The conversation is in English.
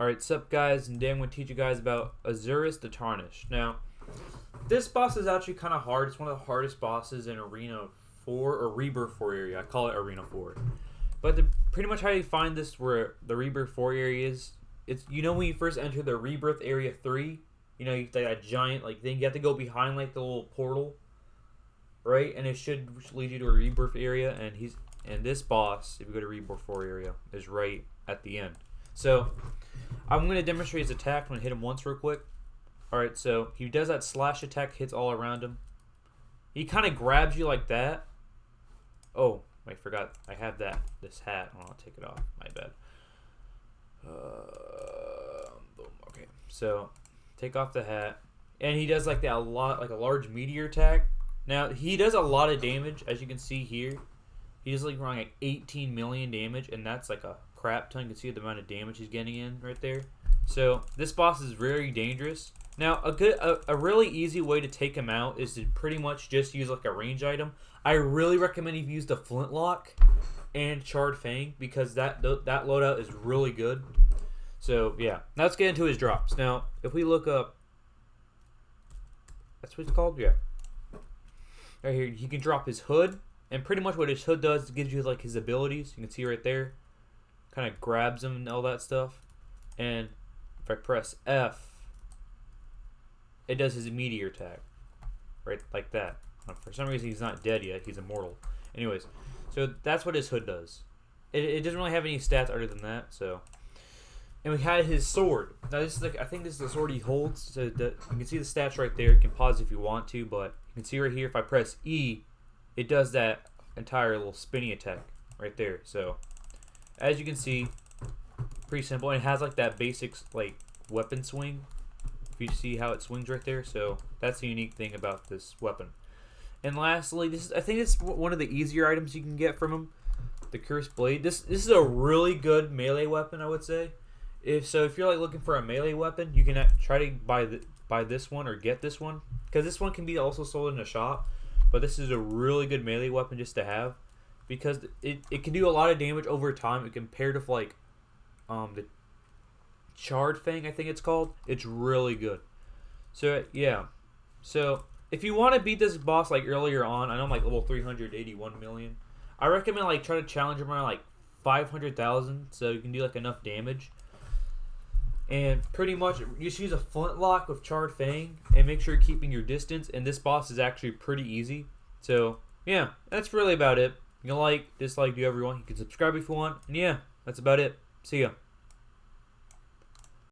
Alright, sup guys, and today I'm going to teach you guys about Aureus the Tarnished. Now, this boss is actually kind of hard. It's one of the hardest bosses in Arena 4 or Rebirth 4 area. I call it Arena 4. But pretty much how you find this where the Rebirth 4 area is, it's, you know, when you first enter the Rebirth Area 3, you know, you like that giant like thing, you have to go behind like the little portal, right? And it should lead you to a Rebirth area, and this boss, if you go to Rebirth 4 area, is right at the end. So I'm going to demonstrate his attack. I'm going to hit him once real quick. Alright, so he does that slash attack, hits all around him. He kind of grabs you like that. Oh, I forgot. I have this hat. Oh, I'll take it off. My bad. Boom. Okay, so take off the hat. And he does like a large meteor attack. Now, he does a lot of damage, as you can see here. He does like around like 18 million damage, and that's like a crap ton. You can see the amount of damage he's getting in right there. So this boss is very dangerous. Now a really easy way to take him out is to pretty much just use like a range item. I really recommend you use the flintlock and charred fang because that loadout is really good. So yeah, now let's get into his drops. Now if we look up, that's what it's called. Yeah, right here he can drop his hood, and pretty much what his hood does, it gives you like his abilities. You can see right there. Kind of grabs him and all that stuff, and if I press F, it does his meteor attack, right, like that. For some reason he's not dead yet, he's immortal. Anyways, so that's what his hood does. It doesn't really have any stats other than that. So, and we had his sword. Now this is like, I think this is the sword he holds. So you can see the stats right there. You can pause if you want to, but you can see right here if I press E, it does that entire little spinny attack right there. So as you can see, pretty simple, and it has like that basic like weapon swing. If you see how it swings right there, so that's the unique thing about this weapon. And lastly, I think it's one of the easier items you can get from him, the Cursed Blade. This is a really good melee weapon, I would say. If you're like looking for a melee weapon, you can try to buy this one or get this one, because this one can be also sold in a shop. But this is a really good melee weapon just to have, because it can do a lot of damage over time compared to like the charred fang, I think it's called. It's really good. So yeah, so if you want to beat this boss like earlier on, I know I'm like level 381 million, I recommend like try to challenge him around like 500,000 so you can do like enough damage. And pretty much you just use a flintlock with charred fang and make sure you're keeping your distance, and this boss is actually pretty easy. So yeah, that's really about it. You can like, dislike, do whatever you want. You can subscribe if you want. And yeah, that's about it. See ya.